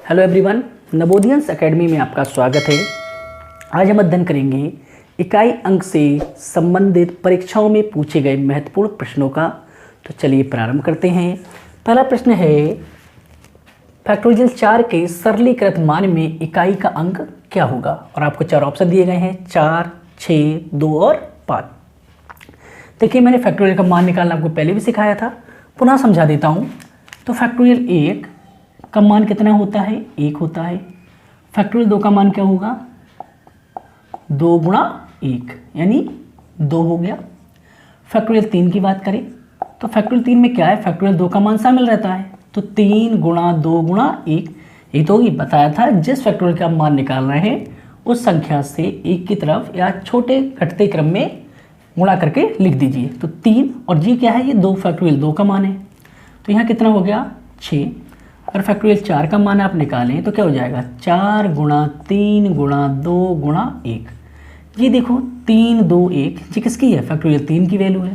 Hello everyone, नवोदियंस academy में आपका स्वागत है। आज हम अध्ययन करेंगे इकाई अंक से संबंधित परीक्षाओं में पूछे गए महत्वपूर्ण प्रश्नों का। तो चलिए प्रारंभ करते हैं। पहला प्रश्न है, फैक्टोरियल 4 के सरलीकृत मान में इकाई का अंक क्या होगा? और आपको 4 ऑप्शन दिए गए हैं, 4, 6, 2 और 5। देखिए, मैंने फैक्टोरियल का मान निकालना आपको पहले भी सिखाया था, पुनः समझा देता हूँ। तो फैक्टोरियल 1 का मान कितना होता है? 1 होता है। फैक्टोरियल 2 का मान क्या होगा? 2 गुणा 1 यानी 2 हो गया। फैक्टोरियल 3 की बात करें तो फैक्टोरियल 3 में क्या है? फैक्टोरियल 2 का मान शामिल रहता है, तो 3 गुणा 2 गुणा 1। ये तो ही बताया था, जिस फैक्टोरियल का मान निकाल रहे हैं उस संख्या से 1 की तरफ या छोटे घटते क्रम में गुणा करके लिख दीजिए। तो 3 और जी क्या है? ये 2 फैक्टोरियल 2 का मान है। तो यहाँ कितना हो गया? 6। अगर फैक्टोरियल 4 का मान आप निकालें तो क्या हो जाएगा? 4 गुणा 3 गुणा 2 गुणा 1। ये देखो 3 2 1, ये किसकी है? फैक्टोरियल 3 की वैल्यू है।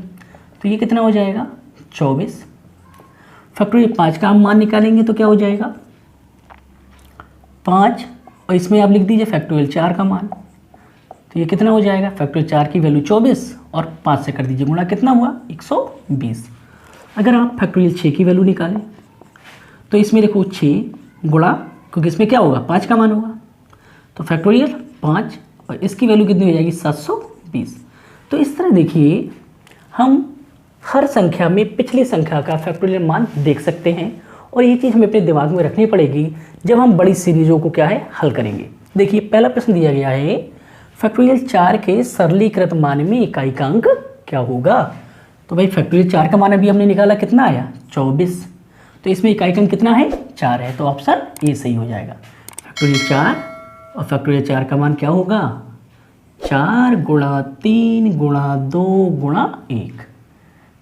तो ये कितना हो जाएगा? 24। फैक्टोरियल 5 का हम मान निकालेंगे तो क्या हो जाएगा? 5, और इसमें आप लिख दीजिए फैक्टोरियल 4 का मान। तो ये कितना हो जाएगा? फैक्टोरियल 4 की वैल्यू 24 और 5 से कर दीजिए गुणा, कितना हुआ? 120। अगर आप फैक्टोरियल 6 की वैल्यू निकालें तो इसमें देखो 6 गुणा, क्योंकि इसमें क्या होगा? 5 का मान होगा, तो फैक्टोरियल 5 और इसकी वैल्यू कितनी हो जाएगी? 720। तो इस तरह देखिए, हम हर संख्या में पिछली संख्या का फैक्टोरियल मान देख सकते हैं, और ये चीज़ हमें अपने दिमाग में रखनी पड़ेगी जब हम बड़ी सीरीजों को क्या है हल करेंगे। देखिए, पहला प्रश्न दिया गया है, फैक्टोरियल 4 के सरलीकृत मान में इकाई का अंक क्या होगा? तो भाई फैक्टोरियल 4 का मान अभी हमने निकाला, कितना आया? 24। तो इसमें इकाई का अंक कितना है? 4 है, तो ऑप्शन ए सही हो जाएगा। फैक्टोरियल 4 और फैक्टोरियल 4 का मान क्या होगा? 4 गुणा 3 गुणा 2 गुणा 1।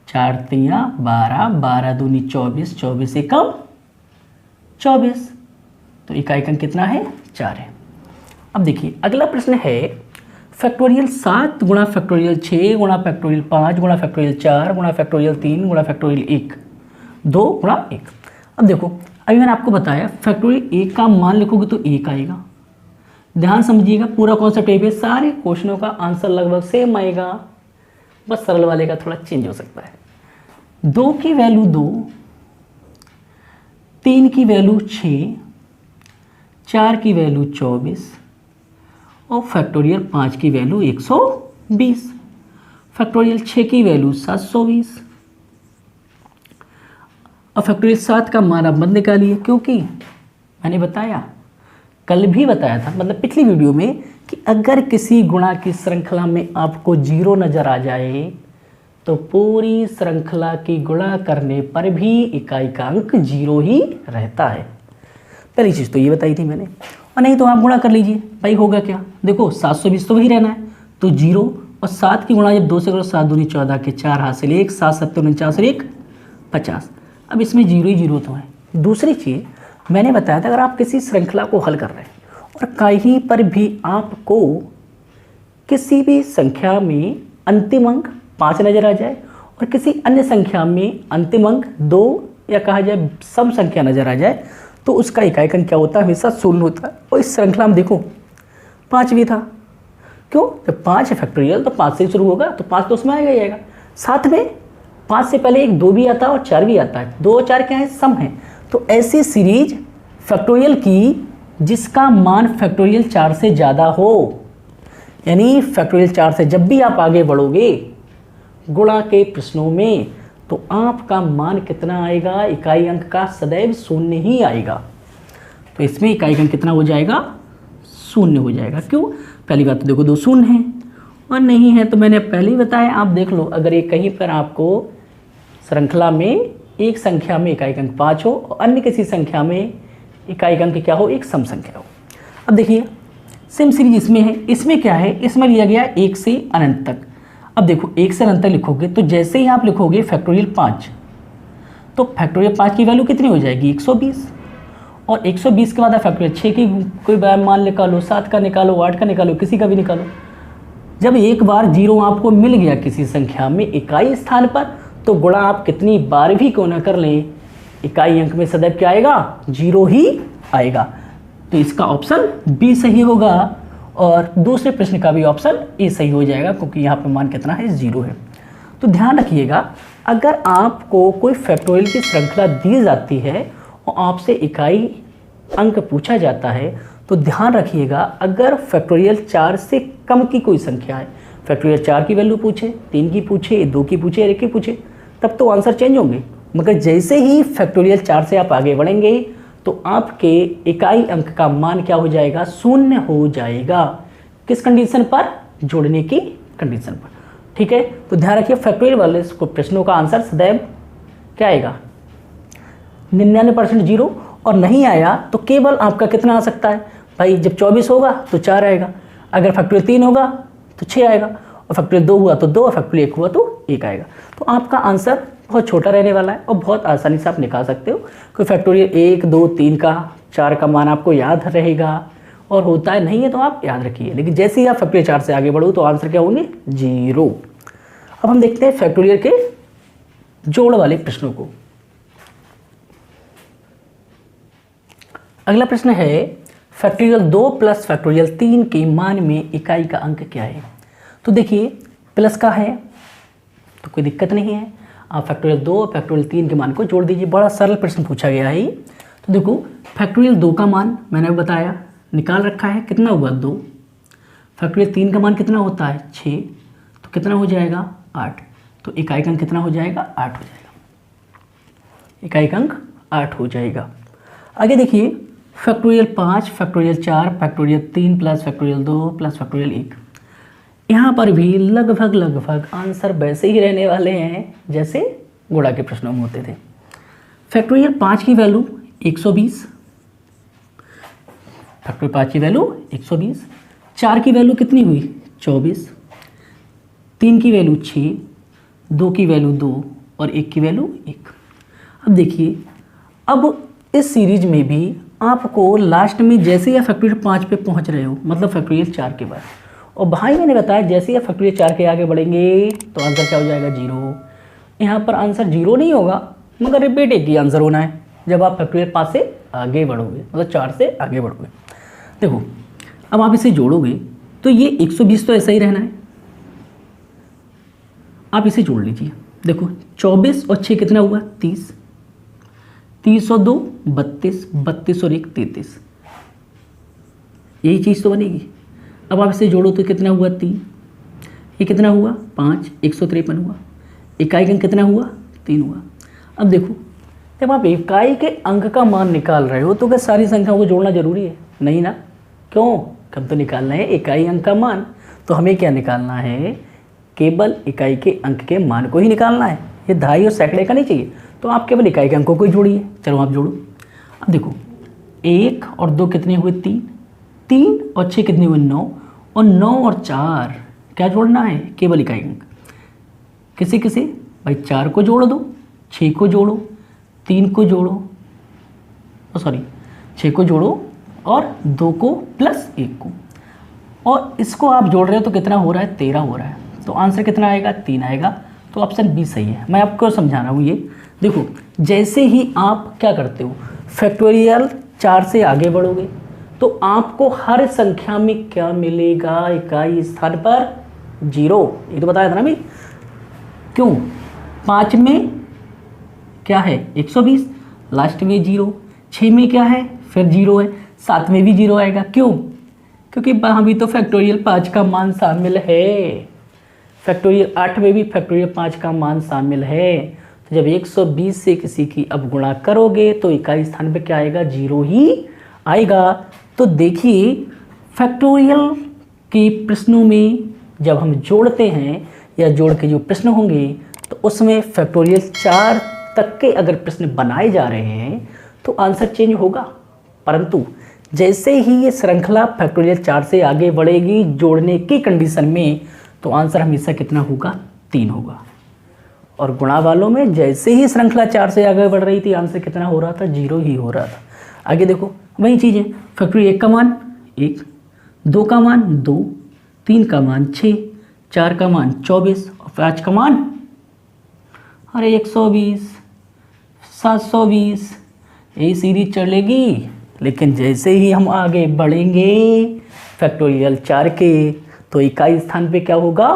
4 3 12, 12 दूनी 24, 24 एकम 24। तो इकाई का अंक कितना है? 4 है। अब देखिए, अगला प्रश्न है, फैक्टोरियल 7 गुणा फैक्टोरियल 6 गुणा फैक्टोरियल 5 गुणा फैक्टोरियल 4 गुणा फैक्टोरियल 3 गुणा फैक्टोरियल 1, 2 गुणा 1। अब देखो, अभी मैंने आपको बताया फैक्टोरियल 1 का मान लिखोगे तो 1 आएगा। ध्यान समझिएगा, पूरा कॉन्सेप्ट है, सारे क्वेश्चनों का आंसर लगभग सेम आएगा, बस सरल वाले का थोड़ा चेंज हो सकता है। 2 की वैल्यू 2, 3 की वैल्यू 6, 4 की वैल्यू 24 और फैक्टोरियल 5 की वैल्यू 120। फैक्टोरियल 6 की वैल्यू 720 और फैक्टोरियल 7 का मान आप मत निकालिए, क्योंकि मैंने बताया, कल भी बताया था, मतलब पिछली वीडियो में, कि अगर किसी गुणा की श्रृंखला में आपको 0 नज़र आ जाए तो पूरी श्रृंखला की गुणा करने पर भी इकाई का अंक 0 ही रहता है। पहली चीज़ तो ये बताई थी मैंने। और नहीं तो आप गुणा कर लीजिए, भाई होगा क्या? देखो 720 तो वही रहना है, तो 0 और 7 की गुणा जब 2 से करो, 7 दूनी 14 के 4 हासिल 1, 7 7 49 और 1 50। अब इसमें 0 ही 0 तो है। दूसरी चीज़ मैंने बताया था, अगर आप किसी श्रृंखला को हल कर रहे हैं और कहीं पर भी आपको किसी भी संख्या में अंतिम अंक 5 नज़र आ जाए और किसी अन्य संख्या में अंतिम अंक 2 या कहा जाए सम संख्या नज़र आ जाए, तो उसका इकाई का अंक क्या होता है? हमेशा 0 होता है। और इस श्रृंखला में देखो 5 भी था। क्यों? जब 5 है फैक्टोरियल तो 5 से शुरू होगा, तो 5 तो उसमें आएगा ही आएगा। साथ में 5 से पहले एक 2 भी आता है और 4 भी आता है। 2 और 4 क्या है? सम है। तो ऐसी सीरीज फैक्टोरियल की जिसका मान फैक्टोरियल 4 से ज़्यादा हो, यानी फैक्टोरियल 4 से जब भी आप आगे बढ़ोगे गुणा के प्रश्नों में, तो आपका मान कितना आएगा? इकाई अंक का सदैव 0 ही आएगा। तो इसमें इकाई अंक कितना हो जाएगा? 0 हो जाएगा। क्यों? पहली बात तो देखो 2 शून्य हैं, और नहीं है तो मैंने पहले ही बताया, आप देख लो, अगर ये कहीं पर आपको श्रृंखला में एक संख्या में इकाई अंक 5 हो और अन्य किसी संख्या में इकाई अंक क्या हो? एक सम संख्या हो। अब देखिए, सेम सीरीज इसमें है। इसमें क्या है? इसमें लिया गया 1 से अनंत तक। अब देखो 1 से अनंत तक लिखोगे तो जैसे ही आप लिखोगे फैक्टोरियल 5, तो फैक्टोरियल 5 की वैल्यू कितनी हो जाएगी? 120। और 120 के बाद आप फैक्टोरियल 6 की कोई मान निकालो, 7 का निकालो, 8 का निकालो, किसी का भी निकालो। जब एक बार 0 आपको मिल गया किसी संख्या में इकाई स्थान पर, तो गुणा आप कितनी बार भी क्यों ना कर लें, इकाई अंक में सदैव क्या आएगा? 0 ही आएगा। तो इसका ऑप्शन बी सही होगा और दूसरे प्रश्न का भी ऑप्शन ए सही हो जाएगा, क्योंकि यहाँ पे मान कितना है, 0 है। तो ध्यान रखिएगा, अगर आपको कोई फैक्टोरियल की श्रृंखला दी जाती है और आपसे इकाई अंक पूछा जाता है, तो ध्यान रखिएगा, अगर फैक्टोरियल 4 से कम की कोई संख्या है, फैक्टोरियल 4 की वैल्यू पूछे, 3 की पूछे, 2 की पूछे, 1 की पूछे, तब तो आंसर चेंज होंगे। मगर जैसे ही फैक्टोरियल 4 से आप आगे बढ़ेंगे तो आपके इकाई अंक का मान क्या हो जाएगा, 0 हो जाएगा। किस कंडीशन पर, जोड़ने की कंडीशन पर। ठीक है, तो ध्यान रखिए, फैक्टोरियल वाले प्रश्नों का आंसर सदैव क्या आएगा, 99% 0, और नहीं आया तो केवल आपका कितना आ सकता है भाई, जब 24 होगा तो 4 आएगा, अगर फैक्टोरियल 3 होगा तो 6 आएगा, और फैक्टोरियल 2 हुआ तो 2, और फैक्टोरियल 1 हुआ तो 1 आएगा। तो आपका आंसर बहुत छोटा रहने वाला है और बहुत आसानी से आप निकाल सकते हो। कोई फैक्टोरियल 1, 2, 3 का 4 का मान आपको याद रहेगा, और होता है नहीं है तो आप याद रखिए, लेकिन जैसे ही आप फैक्टोरियल 4 से आगे बढ़ो तो आंसर क्या होंगे, 0। अब हम देखते हैं फैक्टोरियल के जोड़ वाले प्रश्नों को। अगला प्रश्न है, फैक्टोरियल 2 प्लस फैक्टोरियल 3 के मान में इकाई का अंक क्या है। तो देखिए, प्लस का है तो कोई दिक्कत नहीं है, आप फैक्टोरियल 2 और फैक्टोरियल 3 के मान को जोड़ दीजिए। बड़ा सरल प्रश्न पूछा गया है। तो देखो, फैक्टोरियल 2 का मान मैंने बताया निकाल रखा है, कितना हुआ 2। फैक्टोरियल 3 का मान कितना होता है 6, तो कितना हो जाएगा 8, तो इकाई अंक कितना हो जाएगा 8 हो जाएगा, इकाई अंक 8 हो जाएगा। आगे देखिए, factorial 5, factorial 4, factorial 3 plus factorial 2 plus factorial 1। यहाँ पर भी लगभग आंसर वैसे ही रहने वाले हैं जैसे गुणा के प्रश्नों में होते थे। फैक्टोरियल 5 की वैल्यू 120, फैक्टोरियल 5 की वैल्यू 120, 4 की वैल्यू कितनी हुई 24, 3 की वैल्यू 6, 2 की वैल्यू 2 और 1 की वैल्यू 1। अब देखिए, अब इस सीरीज में भी आपको लास्ट में जैसे ही आप फैक्टोरियल 5 पे पहुंच रहे हो, मतलब फैक्टोरियल 4 के बाद, और भाई मैंने बताया जैसे ही आप फैक्टोरियल 4 के आगे बढ़ेंगे तो आंसर क्या हो जाएगा 0। यहाँ पर आंसर 0 नहीं होगा, मगर रिपीट एक ही आंसर होना है जब आप फैक्टोरियल 5 से आगे बढ़ोगे, मतलब 4 से आगे बढ़ोगे। देखो, अब आप इसे जोड़ोगे तो ये 120 तो ऐसा ही रहना है, आप इसे जोड़ लीजिए। देखो, 24 और 6 कितना हुआ 30, 30 और 2 32, 32 और 1 33, यही चीज़ तो बनेगी। अब आप इसे जोड़ो तो कितना हुआ 3, ये कितना हुआ 5, 153 हुआ, इकाई अंक कितना हुआ 3 हुआ। अब देखो, जब आप इकाई के अंक का मान निकाल रहे हो तो क्या सारी संख्याओं को जोड़ना जरूरी है, नहीं ना। क्यों, हम तो निकालना है इकाई अंक का मान, तो हमें क्या निकालना है, केवल इकाई के अंक के मान को ही निकालना है, ये दहाई और सैकड़े का नहीं चाहिए। तो आप केवल इकाई के अंकों को ही जोड़िए। चलो आप जोड़ो। अब देखो, 1 और 2 कितने हुए 3, 3 और 6 कितने हुए 9, और 9 और 4 क्या जोड़ना है, केवल इकाई अंक। किसे किसे भाई, 4 को जोड़ दो, 6 को जोड़ो, 3 को जोड़ो, सॉरी 6 को जोड़ो और 2 को प्लस 1 को, और इसको आप जोड़ रहे हो तो कितना हो रहा है 13 हो रहा है। तो आंसर कितना आएगा 3 आएगा। तो ऑप्शन बी सही है। मैं आपको समझा रहा हूँ ये देखो, जैसे ही आप क्या करते हो फैक्टोरियल 4 से आगे बढ़ोगे तो आपको हर संख्या में क्या मिलेगा, इकाई स्थान पर 0। ये तो बताया था ना भाई। क्यों, 5 में क्या है 120, लास्ट में 0, 6 में क्या है फिर 0 है, 7 में भी 0 आएगा। क्यों, क्योंकि वहाँ भी तो फैक्टोरियल 5 का मान शामिल है, फैक्टोरियल 8 में भी फैक्टोरियल 5 का मान शामिल है। तो जब 120 से किसी की अब गुणा करोगे तो इकाई स्थान पे क्या आएगा 0 ही आएगा। तो देखिए, फैक्टोरियल के प्रश्नों में जब हम जोड़ते हैं या जोड़ के जो प्रश्न होंगे तो उसमें फैक्टोरियल 4 तक के अगर प्रश्न बनाए जा रहे हैं तो आंसर चेंज होगा, परंतु जैसे ही ये श्रृंखला फैक्टोरियल 4 से आगे बढ़ेगी जोड़ने की कंडीशन में तो आंसर हमेशा कितना होगा 3 होगा। और गुणा वालों में जैसे ही श्रृंखला 4 से आगे बढ़ रही थी आंसर कितना हो रहा था 0 ही हो रहा था। आगे देखो वही चीज़ है, फैक्टोरियल 1 का मान 1, 2 का मान 2, 3 का मान 6, 4 का मान 24 और 5 का मान अरे 120, 720, यही सीरीज चलेगी लेकिन जैसे ही हम आगे बढ़ेंगे फैक्टोरियल 4 के, तो इकाई स्थान पे क्या होगा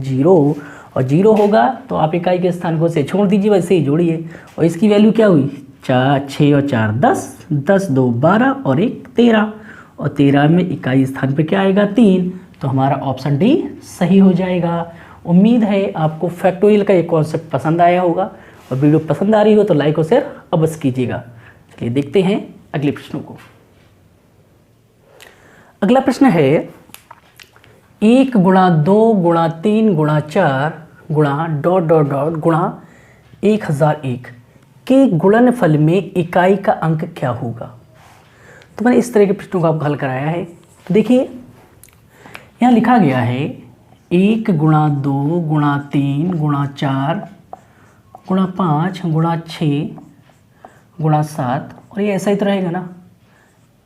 0, और 0 होगा तो आप इकाई के स्थान को से छोड़ दीजिए, वैसे ही जोड़िए। और इसकी वैल्यू क्या हुई 4, 6 और 4 10, 10 2 12 और 1 13, और 13 में इकाई स्थान पे क्या आएगा 3, तो हमारा ऑप्शन डी सही हो जाएगा। उम्मीद है आपको फैक्टोरियल का ये कॉन्सेप्ट पसंद आया होगा, और वीडियो पसंद आ रही हो तो लाइक और शेयर अवश्य कीजिएगा। चलिए देखते हैं अगले प्रश्नों को। अगला प्रश्न है 1 गुणा 2 गुणा 3 गुणा 4 गुणा डॉट डॉट डॉट गुणा 1001 के गुणनफल में इकाई का अंक क्या होगा। तो मैंने इस तरह के प्रश्नों को आपको हल कराया है। तो देखिए यहाँ लिखा गया है 1 गुणा 2 गुणा 3 गुणा 4 गुणा 5 गुणा 6 गुणा 7, और ये ऐसा ही तो रहेगा ना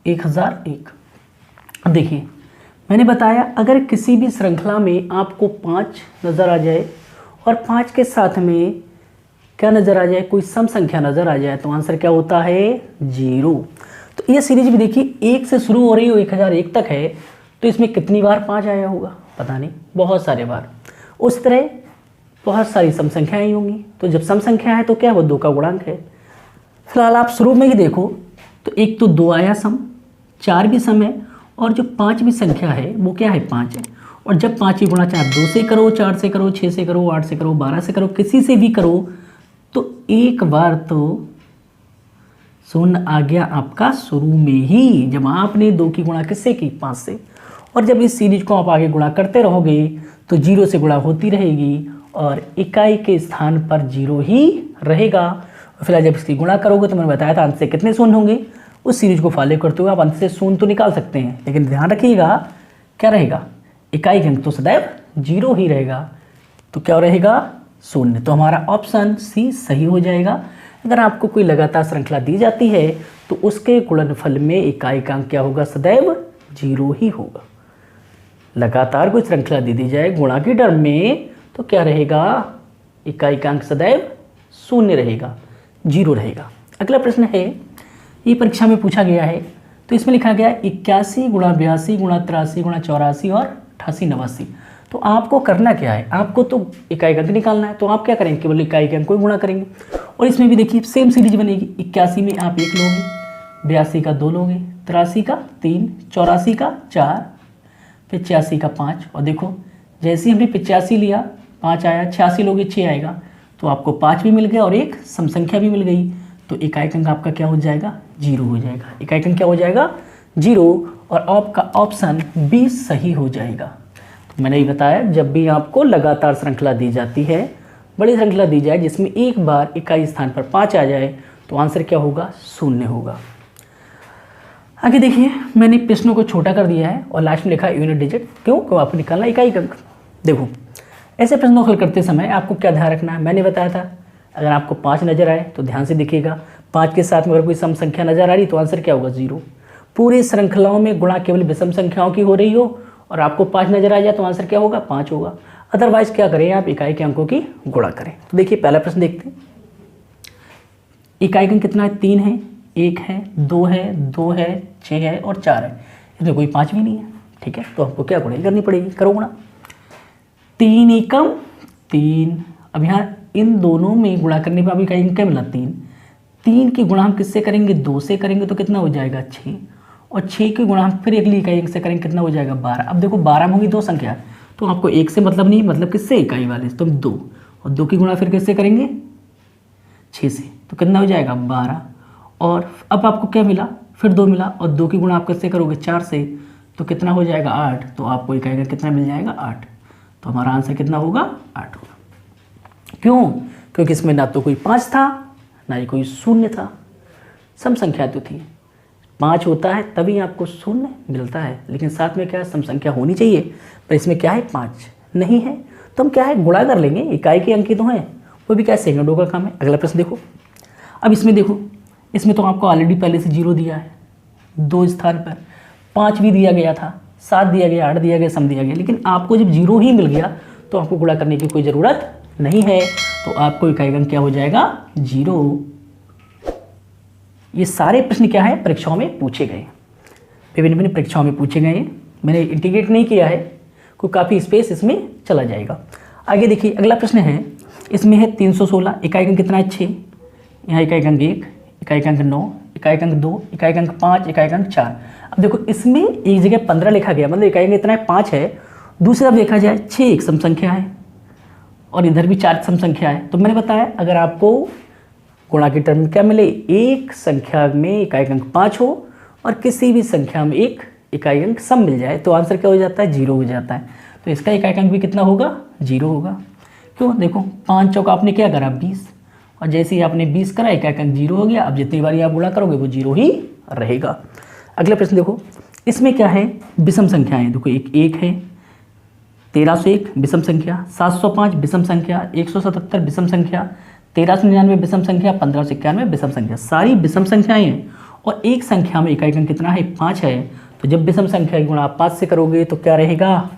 1001। अब देखिए मैंने बताया अगर किसी भी श्रृंखला में आपको 5 नज़र आ जाए और 5 के साथ में क्या नज़र आ जाए, कोई सम संख्या नज़र आ जाए, तो आंसर क्या होता है 0। तो ये सीरीज भी देखिए 1 से शुरू हो रही हो 1001 तक है, तो इसमें कितनी बार 5 आया होगा पता नहीं, बहुत सारे बार। उस तरह बहुत सारी सम संख्याएँ होंगी, तो जब सम संख्या है तो क्या वो 2 का गुणांक है। फिलहाल आप शुरू में ही देखो तो एक तो 2 आया सम, 4 भी सम है, और जो 5वीं संख्या है वो क्या है 5 है। और जब 5 गुणा 4 2 से करो, 4 से करो, 6 से करो, 8 से करो, 12 से करो, किसी से भी करो, तो एक बार तो 0 आ गया आपका शुरू में ही, जब आपने 2 की गुणा किससे की 5 से। और जब इस सीरीज को आप आगे गुणा करते रहोगे तो 0 से गुणा होती रहेगी, और इकाई के स्थान पर 0 ही रहेगा। फिलहाल जब इसकी गुणा करोगे तो मैंने बताया था अंत से कितने शून्य होंगे, उस सीरीज को फॉलो करते हुए आप अंत से शून्य तो निकाल सकते हैं, लेकिन ध्यान रखिएगा क्या रहेगा इकाई का अंक तो सदैव 0 ही रहेगा। तो क्या रहेगा 0। तो हमारा ऑप्शन सी सही हो जाएगा। अगर आपको कोई लगातार श्रृंखला दी जाती है तो उसके गुणनफल में इकाई का अंक क्या होगा सदैव 0 ही होगा। लगातार कोई श्रृंखला दी जाए गुणा की टर्म में तो क्या रहेगा इकाई का अंक सदैव 0 रहेगा, 0 रहेगा। अगला प्रश्न है ये परीक्षा में पूछा गया है, तो इसमें लिखा गया 81 गुणा 82 गुणा 83 गुणा 84 और 88 89। तो आपको करना क्या है, आपको तो इकाई का अंक निकालना है, तो आप क्या करेंगे केवल इकाई के अंक को गुणा करेंगे। और इसमें भी देखिए सेम सीरीज बनेगी, 81 में आप 1 लोगे, 82 का 2 लोगे, 83 का 3, 84 का 4, 85 का 5। और देखो जैसे ही हमने 85 लिया 5 आया, 86 लोगे 6 आएगा, तो आपको 5 भी मिल गया और एक सम संख्या भी मिल गई, तो इकाई अंक आपका क्या हो जाएगा 0 हो जाएगा। इकाई अंक क्या हो जाएगा 0, और आपका ऑप्शन बी सही हो जाएगा। तो मैंने ये बताया जब भी आपको लगातार श्रृंखला दी जाती है, बड़ी श्रृंखला दी जाए जिसमें एक बार इकाई स्थान पर 5 आ जाए, तो आंसर क्या होगा 0 होगा। आगे देखिए मैंने प्रश्नों को छोटा कर दिया है और लास्ट में लिखा यूनिट डिजिट, क्यों आपको निकालना इकाई अंक। देखो ऐसे प्रश्नों को हल करते समय आपको क्या ध्यान रखना है, मैंने बताया था अगर आपको 5 नज़र आए तो ध्यान से देखिएगा, 5 के साथ में अगर कोई सम संख्या नज़र आ रही तो आंसर क्या होगा 0। पूरी श्रृंखलाओं में गुणा केवल विषम संख्याओं की हो रही हो और आपको 5 नज़र आ जाए तो आंसर क्या होगा 5 होगा। अदरवाइज क्या करें आप इकाई के अंकों की गुणा करें। तो देखिए पहला प्रश्न देखते हैं, इकाई अंक कितना है 3 है, 1 है, 2 है, 2 है, 6 है और 4 है, इसमें कोई 5 भी नहीं है। ठीक है, तो हमको क्या गुणा करनी पड़ेगी, करो गुणा। 3 एकम 3, अब यहाँ इन दोनों में गुणा करने पर अभी इकाई अंक क्या मिला 3। 3 की गुणा हम किससे करेंगे 2 से करेंगे तो कितना हो जाएगा 6, और 6 की गुणा हम फिर अगली इकाई अंक से करेंगे कितना हो जाएगा 12। अब देखो 12 में होगी 2 संख्या, तो आपको 1 से मतलब नहीं, मतलब किससे इकाई वाले, तो 2, और 2 की गुणा फिर किससे करेंगे 6 से, तो कितना हो जाएगा 12। और अब आपको क्या मिला फिर 2 मिला, और 2 की गुणा आप किससे करोगे 4 से, तो कितना हो जाएगा 8, तो आपको इकाई अंक कितना मिल जाएगा 8। तो हमारा आंसर कितना होगा 8 होगा। क्यों, क्योंकि इसमें ना तो कोई 5 था ना ही कोई 0 था, सम संख्या तो थी। 5 होता है तभी आपको 0 मिलता है, लेकिन साथ में क्या है सम संख्या होनी चाहिए, पर इसमें क्या है 5 नहीं है, तो हम क्या है गुणा कर लेंगे, इकाई के अंक ही तो हैं, वो भी क्या है सेकंडों का काम है। अगला प्रश्न देखो, अब इसमें देखो, इसमें तो आपको ऑलरेडी पहले से 0 दिया है, 2 स्थान पर 5 भी दिया गया था, 7 दिया गया, 8 दिया गया, सम दिया गया, लेकिन आपको जब 0 ही मिल गया तो आपको गुणा करने की कोई ज़रूरत नहीं है, तो आपको इकाई अंक क्या हो जाएगा 0। ये सारे प्रश्न क्या है, परीक्षाओं में पूछे गए, विभिन्न विभिन्न परीक्षाओं में पूछे गए। मैंने इंटीग्रेट नहीं किया है, कोई काफ़ी स्पेस इसमें चला जाएगा। आगे देखिए अगला प्रश्न है, इसमें है 316, इकाई अंक कितना है 6, यहाँ इकाई अंक 1, इकाई अंक 9, इकाई अंक 2, इकाई अंक 5, इकाई अंक 4। अब देखो इसमें एक जगह 15 लिखा गया, मतलब इकाई अंक इतना है 5 है, दूसरी तरफ देखा जाए 6 एक सम संख्या है और इधर भी 4 सम संख्या है। तो मैंने बताया अगर आपको गुणा की टर्म में क्या मिले, एक संख्या में इकाई अंक 5 हो और किसी भी संख्या में एक इकाई अंक सम मिल जाए तो आंसर क्या हो जाता है, 0 हो जाता है। तो इसका इकाई अंक भी कितना होगा, 0 होगा। क्यों, देखो 5 चौका आपने क्या करा 20, और जैसे ही आपने 20 करा इकाई अंक 0 हो गया। अब जितनी बार आप गुणा करोगे वो 0 ही रहेगा। अगला प्रश्न देखो, इसमें क्या है, विषम संख्याएं। देखो एक है, 1301 विषम संख्या, 705 विषम संख्या, 177 विषम संख्या, 1399 विषम संख्या, 1591 विषम संख्या, सारी विषम संख्याएं हैं और एक संख्या में इकाई अंक कितना है, 5 है। तो जब विषम संख्या गुणा आप 5 से करोगे तो क्या रहेगा,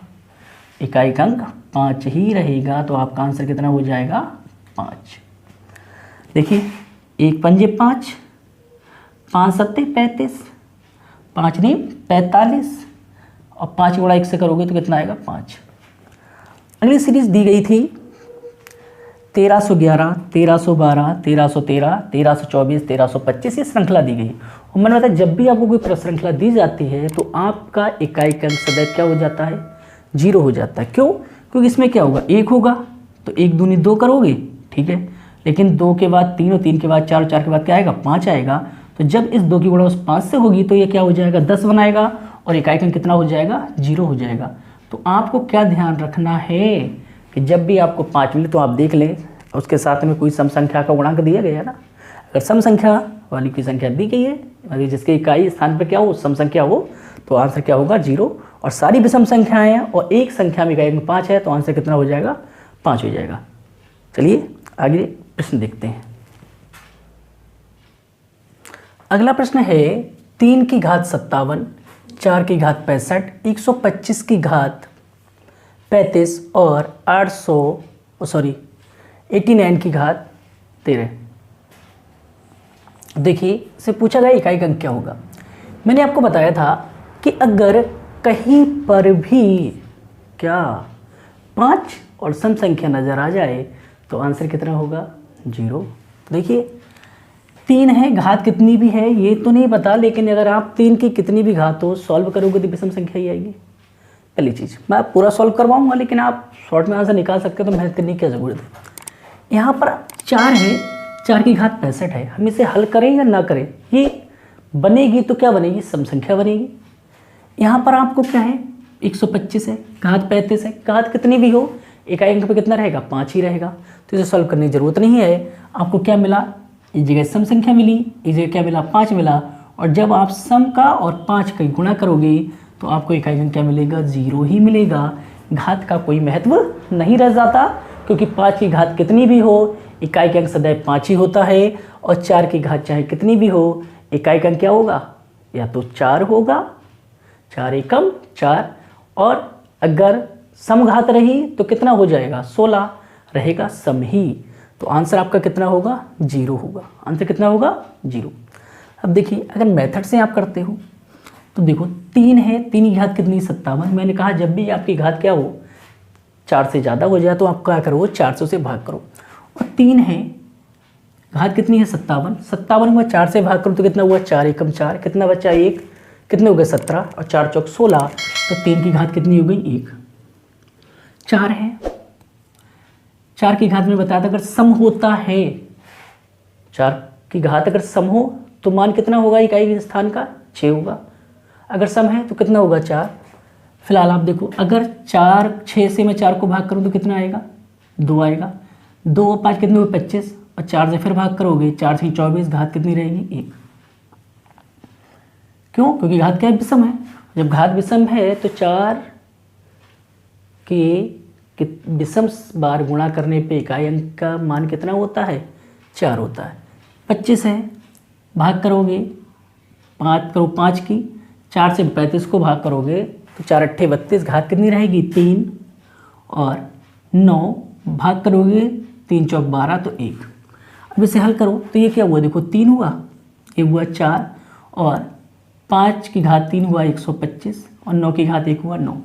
इकाई अंक 5 ही रहेगा। तो आपका आंसर कितना हो जाएगा, 5। देखिए 1 पंजे 5, 5 सत्ते 35, 5 नहीं 45 और 5 गुणा 1 से करोगे तो कितना आएगा, 5। अगली सीरीज दी गई थी 1311, 1312, 1313, 1324, 1325, ये श्रृंखला दी गई। और मैंने बताया जब भी आपको कोई श्रृंखला दी जाती है तो आपका इकाई अंक सदैव क्या हो जाता है, 0 हो जाता है। क्यों, क्योंकि इसमें क्या होगा, 1 होगा तो 1 दूनी 2 करोगे, ठीक है, लेकिन 2 के बाद 3 और 3 के बाद 4 और 4 के बाद क्या आएगा, 5 आएगा। तो जब इस 2 की गुणा उस 5 से होगी तो ये क्या हो जाएगा, 10 बनाएगा और इकाई अंक कितना हो जाएगा, 0 हो जाएगा। तो आपको क्या ध्यान रखना है कि जब भी आपको 5 मिले तो आप देख लें उसके साथ में कोई सम संख्या का गुणांक दिया गया है ना। अगर सम संख्या वाली कोई संख्या दी गई है, अगर जिसके इकाई स्थान पर क्या हो, सम संख्या हो, तो आंसर क्या होगा, 0। और सारी विषम संख्याएं हैं और एक संख्या में इकाई में 5 है तो आंसर कितना हो जाएगा, 5 हो जाएगा। चलिए आगे प्रश्न देखते हैं। अगला प्रश्न है 3 की घात 57, 4 की घात 65, 125 की घात 35 और 89 की घात 13। देखिए इससे पूछा गया इकाई अंक क्या होगा। मैंने आपको बताया था कि अगर कहीं पर भी क्या 5 और सम संख्या नज़र आ जाए तो आंसर कितना होगा, 0। देखिए 3 है, घात कितनी भी है ये तो नहीं पता, लेकिन अगर आप 3 की कितनी भी घात हो सॉल्व करोगे तो विषम संख्या ही आएगी। पहली चीज़ मैं पूरा सॉल्व करवाऊंगा, लेकिन आप शॉर्ट में आंसर निकाल सकते हो तो मेहनत करने की क्या ज़रूरत है। यहाँ पर 4 है, 4 की घात 65 है, हम इसे हल करें या ना करें, ये बनेगी तो क्या बनेगी, सम संख्या बनेगी। यहाँ पर आपको क्या है, 125 है, घात 35 है, घात कितनी भी हो इकाई अंक पे कितना रहेगा, 5 ही रहेगा। तो इसे सॉल्व करने की जरूरत नहीं है। आपको क्या मिला, इस जगह सम संख्या मिली, इस जगह क्या मिला, 5 मिला। और जब आप सम का और 5 का गुणा करोगे तो आपको इकाई अंक क्या मिलेगा, 0 ही मिलेगा। घात का कोई महत्व नहीं रह जाता, क्योंकि 5 की घात कितनी भी हो इकाई अंक सदैव 5 ही होता है, और 4 की घात चाहे कितनी भी हो इकाई अंक क्या होगा, या तो 4 होगा, 4 एकम 4, और अगर समघात रही तो कितना हो जाएगा, 16 रहेगा सम ही। तो आंसर आपका कितना होगा, 0 होगा। आंसर कितना होगा, 0। अब देखिए अगर मेथड से आप करते हो तो देखो 3 है, 3 की घात कितनी, 57। मैंने कहा जब भी आपकी घात क्या हो 4 से ज़्यादा हो जाए तो आप क्या करो, 400 से भाग करो। और 3 है, घात कितनी है, 57। 57 में 4 से भाग करो तो कितना हुआ, 4 एकम 4, कितना बचा 1, कितने हो गए 17, और 4 चौक 16। तो 3 की घात कितनी हो गई, 1। 4 है, 4 की घात में बताया था अगर सम होता है, 4 की घात अगर सम हो तो मान कितना होगा इकाई स्थान का, 6 होगा। अगर सम है तो कितना होगा, 4। फिलहाल आप देखो अगर 4 6 से मैं 4 को भाग करूं तो कितना आएगा, 2 आएगा। 2 और 5 कितने हुए, 25, और 4 से फिर भाग करोगे, 4 से 24, घात कितनी रहेगी, 1। क्यों, क्योंकि घात क्या है, विषम है। जब घात विषम है तो 4 के विषम बार गुणा करने पे इकाई अंक का मान कितना होता है, 4 होता है। 25 है, भाग करोगे 5 करो 5 की, 4 से 35 को भाग करोगे तो 4 अट्ठे 32, घात कितनी रहेगी, 3, और 9 भाग करोगे 3 चौक 12 तो 1। अब इसे हल करो तो ये क्या हुआ, देखो 3 हुआ, ये हुआ 4 और 5 की घात 3 हुआ 125 और 9 की घात 1 हुआ 9।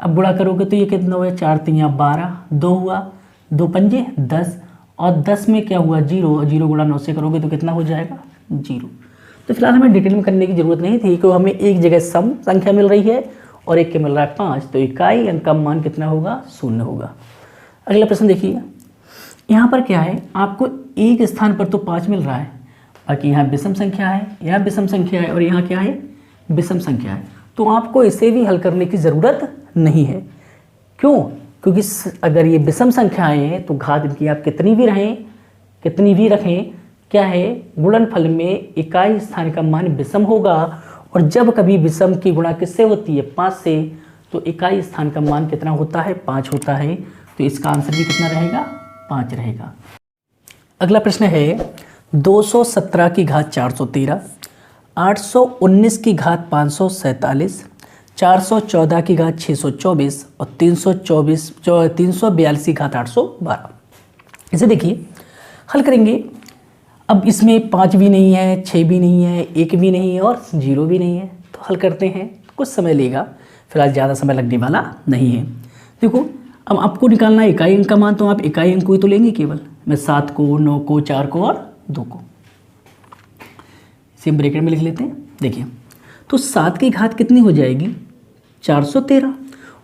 अब गुणा करोगे तो ये कितना हुआ 4 3 12, 2 हुआ 2 पंजे 10 और 10 में क्या हुआ 0 और 0 गुणा 9 से करोगे तो कितना हो जाएगा 0। तो फिलहाल हमें डिटेल में करने की ज़रूरत नहीं थी क्योंकि हमें एक जगह सम संख्या मिल रही है और एक के मिल रहा है 5, तो इकाई अंक का मान कितना होगा 0 होगा। अगला प्रश्न देखिए, यहाँ पर क्या है, आपको एक स्थान पर तो 5 मिल रहा है, बाकी यहाँ विषम संख्या है, यहाँ विषम संख्या है और यहाँ क्या है विषम संख्या है, तो आपको इसे भी हल करने की ज़रूरत नहीं है। क्यों? क्योंकि अगर ये विषम संख्याएं हैं तो घात इनकी आप कितनी भी रखें, क्या है गुणनफल में इकाई स्थान का मान विषम होगा और जब कभी विषम की गुणा किससे होती है 5 से, तो इकाई स्थान का मान कितना होता है 5 होता है, तो इसका आंसर भी कितना रहेगा 5 रहेगा। अगला प्रश्न है 217 की घात 413, 819 की घात 547, 414 की घात 624 और 342 की घात 812। इसे देखिए हल करेंगे। अब इसमें 5 भी नहीं है, 6 भी नहीं है, 1 भी नहीं है और 0 भी नहीं है, तो हल करते हैं, कुछ समय लेगा, फिलहाल ज़्यादा समय लगने वाला नहीं है। देखो अब आपको निकालना है इकाई अंक का मान, तो आप इकाई अंक को ही तो लेंगे केवल, मैं 7 को 9 को 4 को और 2 को इसे ब्रैकेट में लिख लेते हैं। देखिए तो 7 की घात कितनी हो जाएगी 413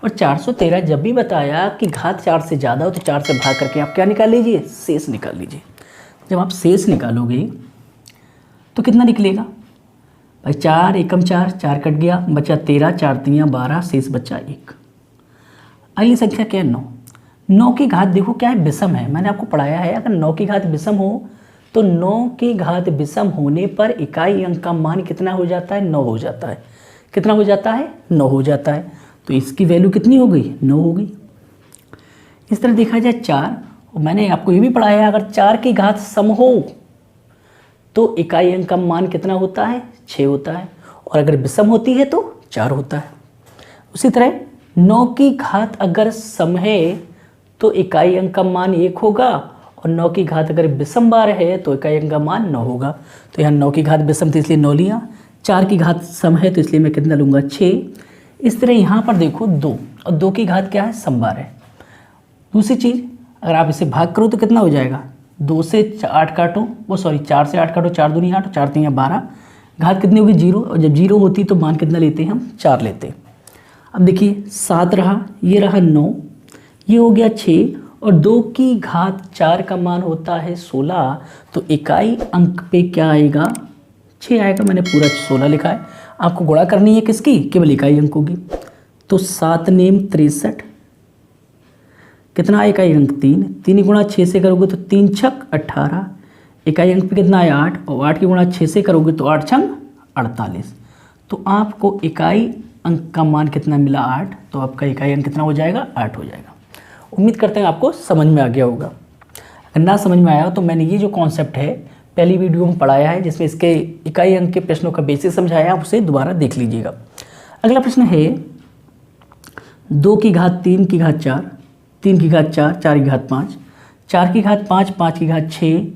और 413 जब भी बताया कि घात 4 से ज़्यादा हो तो 4 से भाग करके आप क्या निकाल लीजिए शेष निकाल लीजिए। जब आप शेष निकालोगे तो कितना निकलेगा भाई 4 एकम 4, 4 कट गया, बचा 13, 4 3 12, शेष बचा 1। अगली संख्या क्या है 9। 9 की घात देखो क्या है विषम है, मैंने आपको पढ़ाया है अगर 9 की घात विषम हो तो 9 की घात विषम होने पर इकाई अंक का मान कितना हो जाता है 9 हो जाता है। कितना हो जाता है 9 हो जाता है, तो इसकी वैल्यू कितनी हो गई 9 हो गई। इस तरह देखा जाए 4, और मैंने आपको ये भी पढ़ाया है अगर 4 की घात सम हो तो इकाई अंक का मान कितना होता है 6 होता है और अगर विषम होती है तो 4 होता है। उसी तरह 9 की घात अगर सम है तो इकाई अंक का मान 1 होगा और 9 की घात अगर विषम बार है तो इकाई अंक का मान 9 होगा। तो यहाँ 9 की घात विषम थी इसलिए 9 लिया, 4 की घात सम है तो इसलिए मैं कितना लूँगा 6। इस तरह यहाँ पर देखो 2 और 2 की घात क्या है समबार है। दूसरी चीज़ अगर आप इसे भाग करो तो कितना हो जाएगा 2 से 8 काटो, 4 से 8 काटो, 4 दूनी 8, 4 3 12, घात कितनी होगी 0 और जब 0 होती तो मान कितना लेते हैं हम 4 लेते हैं। अब देखिए 7 रहा, ये रहा 9, ये हो गया 6 और 2 की घात 4 का मान होता है 16, तो इकाई अंक पे क्या आएगा 6 आएगा। मैंने पूरा 16 लिखा है, आपको गुणा करनी है किसकी केवल इकाई अंक होगी। तो 7 नेम 63, कितना आया इकाई अंक 3, 3 गुणा 6 से करोगे तो 3 छक 18, इकाई अंक पे कितना आया 8 और 8 की गुणा 6 से करोगे तो 8 छंग 48। तो आपको इकाई अंक का मान कितना मिला 8, तो आपका इकाई अंक कितना हो जाएगा 8 हो जाएगा। उम्मीद करते हैं आपको समझ में आ गया होगा। अगर ना समझ में आया हो तो मैंने ये जो कॉन्सेप्ट है पहली वीडियो में पढ़ाया है जिसमें इसके इकाई अंक के प्रश्नों का बेसिक समझाया है, आप उसे दोबारा देख लीजिएगा। अगला प्रश्न है 2 की घात 3 की घात 4, 3 की घात 4, 4 की घात 5, 4 की घात 5, 5 की घात 6,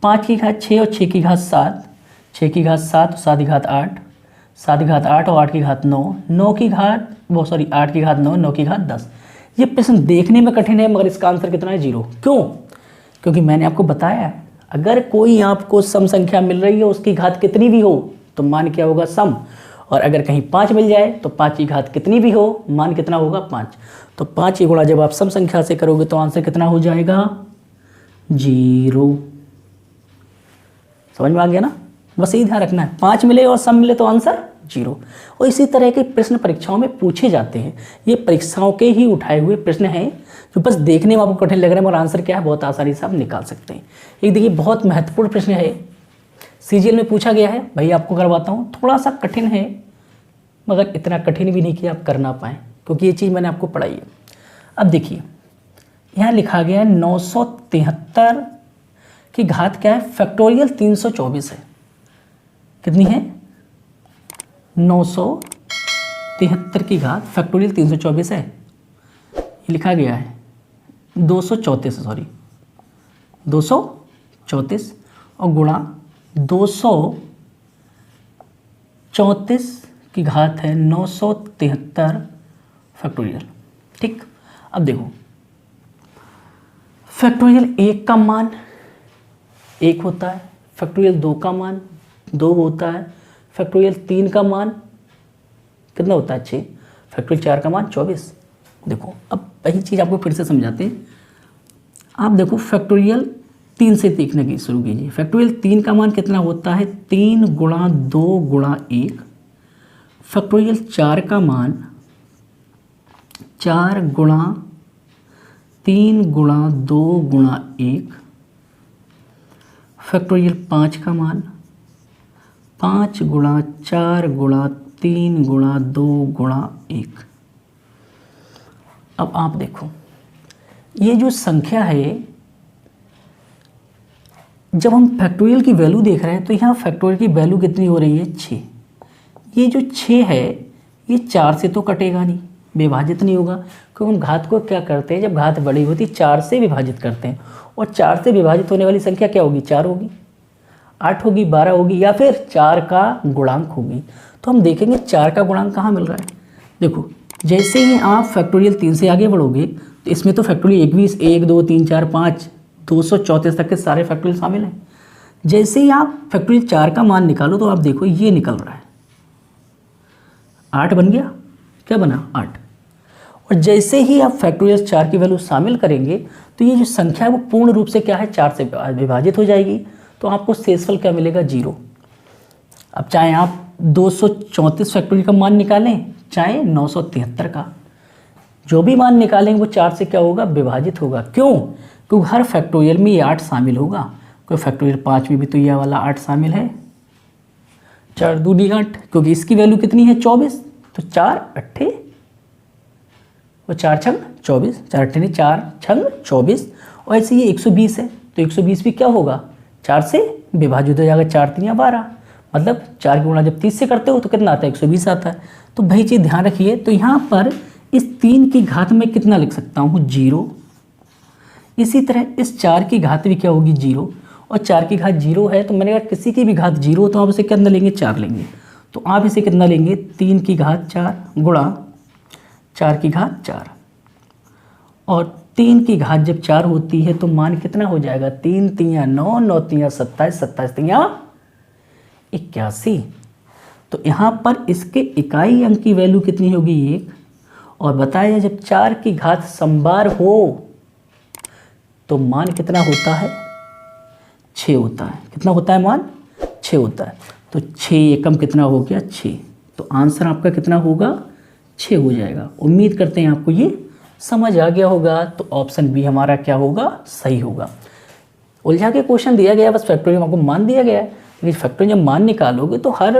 5 की घात 6 और 6 की घात 7, 6 की घात 7 और 7 की घात 8, 7 की घात 8 और 8 की घात 9, 9 की घात 8 की घात 9, 9 की घात 10। ये प्रश्न देखने में कठिन है मगर इसका आंसर कितना है 0। क्यों? क्योंकि मैंने आपको बताया है अगर कोई आपको सम संख्या मिल रही है उसकी घात कितनी भी हो तो मान क्या होगा सम, और अगर कहीं 5 मिल जाए तो 5 की घात कितनी भी हो मान कितना होगा 5। तो 5 की गुणा जब आप सम संख्या से करोगे तो आंसर कितना हो जाएगा 0। समझ में आ गया ना? बस यही ध्यान रखना है, 5 मिले और सम मिले तो आंसर 0। और इसी तरह के प्रश्न परीक्षाओं में पूछे जाते हैं, ये परीक्षाओं के ही उठाए हुए प्रश्न हैं जो बस देखने में आपको कठिन लग रहे हैं मगर आंसर क्या है बहुत आसानी से आप निकाल सकते हैं। एक देखिए बहुत महत्वपूर्ण प्रश्न है, सीजीएल में पूछा गया है, भाई आपको करवाता हूँ, थोड़ा सा कठिन है मगर इतना कठिन भी नहीं कि आप कर ना पाएँ क्योंकि ये चीज़ मैंने आपको पढ़ाई है। अब देखिए यहाँ लिखा गया है 973 की घात क्या है फैक्टोरियल 324 है। कितनी है 973 की घात फैक्टोरियल 324 है, ये लिखा गया है 234 और गुणा 200 34 की घात है 973 फैक्टोरियल। ठीक, अब देखो फैक्टोरियल 1 का मान 1 होता है, फैक्टोरियल 2 का मान 2 होता है, फैक्टोरियल 3 का मान कितना होता है 6, फैक्टोरियल 4 का मान 24। देखो अब वही चीज़ आपको फिर से समझाते हैं। आप देखो फैक्टोरियल 3 से देखने की शुरू कीजिए। फैक्टोरियल 3 का मान कितना होता है 3 गुणा 2 गुणा 1। फैक्टोरियल 4 का मान 4 गुणा 3 गुणा 2 गुणा 1। फैक्टोरियल 5 का मान 5 गुणा 4 गुणा 3 गुणा 2 गुणा 1। अब आप देखो ये जो संख्या है, जब हम फैक्टोरियल की वैल्यू देख रहे हैं तो यहाँ फैक्टोरियल की वैल्यू कितनी हो रही है 6। ये जो 6 है ये 4 से तो कटेगा नहीं, विभाजित नहीं होगा, क्योंकि हम घात को क्या करते हैं जब घात बड़ी होती 4 से विभाजित करते हैं, और 4 से विभाजित होने वाली संख्या क्या होगी 4 होगी, 8 होगी, 12 होगी, या फिर 4 का गुणांक होगी। तो हम देखेंगे 4 का गुणांक कहाँ मिल रहा है। देखो जैसे ही आप फैक्टोरियल 3 से आगे बढ़ोगे तो इसमें तो फैक्टोरियल 21 1 2 3 4 5 234 तक के सारे फैक्टोरियल शामिल हैं। जैसे ही आप फैक्टोरियल 4 का मान निकालो तो आप देखो ये निकल रहा है 8 बन गया, क्या बना 8। और जैसे ही आप फैक्टोरियल 4 की वैल्यू शामिल करेंगे तो ये जो संख्या है वो पूर्ण रूप से क्या है 4 से विभाजित हो जाएगी, तो आपको शेषफल क्या मिलेगा 0। अब चाहे आप 234 फैक्टोरियल का मान निकालें चाहे 973 का, जो भी मान निकालेंगे वो 4 से क्या होगा विभाजित होगा। क्यों? क्योंकि हर फैक्टोरियल में ये 8 शामिल होगा। कोई फैक्टोरियल 5 में भी तो ये वाला 8 शामिल है, 4 दूनी 8, क्योंकि इसकी वैल्यू कितनी है 24, तो 4 अट्ठे और 4 छंग 24, 4 अट्ठे नहीं 4 छंग 24। और ऐसे ये 120 है तो 120 भी क्या होगा 4 से विभाजित हो जाएगा, 4 3 12, मतलब 4 की गुणा जब 30 से करते हो तो कितना आता है 120 आता है। तो भाई चीज़ ध्यान रखिए, तो यहाँ पर इस 3 की घात में कितना लिख सकता हूँ 0। इसी तरह इस 4 की घात भी क्या होगी 0, और 4 की घात 0 है तो मैंने कहा किसी की भी घात 0 तो आप इसे कितना लेंगे 4 लेंगे, तो आप इसे कितना लेंगे 3 की घात 4 गुणा 4 की घात 4। और 3 की घात जब 4 होती है तो मान कितना हो जाएगा 3 3 9 9 3 27 27 3 81। तो यहाँ पर इसके इकाई अंक की वैल्यू कितनी होगी 1, और बताया जब 4 की घात समबार हो तो मान कितना होता है 6 होता है। कितना होता है मान 6 होता है, तो 6 एकम कितना हो गया 6, तो आंसर आपका कितना होगा 6 हो जाएगा। उम्मीद करते हैं आपको ये समझ आ गया होगा, तो ऑप्शन बी हमारा क्या होगा सही होगा। उलझा के क्वेश्चन दिया गया, बस फैक्टोरियल आपको मान दिया गया है, लेकिन फैक्टोरियल जब मान निकालोगे तो हर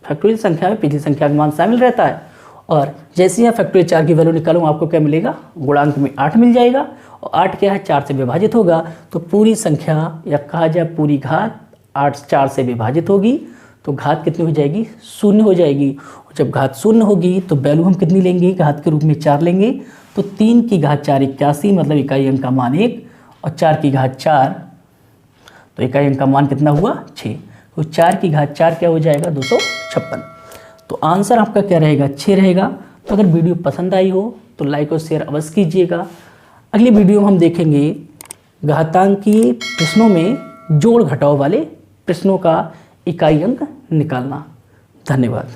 फैक्टोरियल संख्या में पिछली संख्या का मान शामिल रहता है, और जैसे ही आप फैक्टोरियल 4 की वैल्यू निकालूंगा आपको क्या मिलेगा गुणांक में 8 मिल जाएगा, और 8 क्या है 4 से विभाजित होगा, तो पूरी संख्या या कहा जाए पूरी घात 8 4 से विभाजित होगी, तो घात कितनी हो जाएगी 0 हो जाएगी। और जब घात 0 होगी तो वैल्यू हम कितनी लेंगे घात के रूप में 4 लेंगे, तो 3 की घात 4 81, मतलब इकाई अंक का मान 1, और 4 की घात 4 तो इकाई अंक का मान कितना हुआ 6, तो 4 की घात 4 क्या हो जाएगा 256। तो आंसर आपका क्या रहेगा 6 रहेगा। तो अगर वीडियो पसंद आई हो तो लाइक और शेयर अवश्य कीजिएगा। अगली वीडियो में हम देखेंगे घातांकीय प्रश्नों में जोड़ घटाव वाले प्रश्नों का इकाई अंक निकालना। धन्यवाद।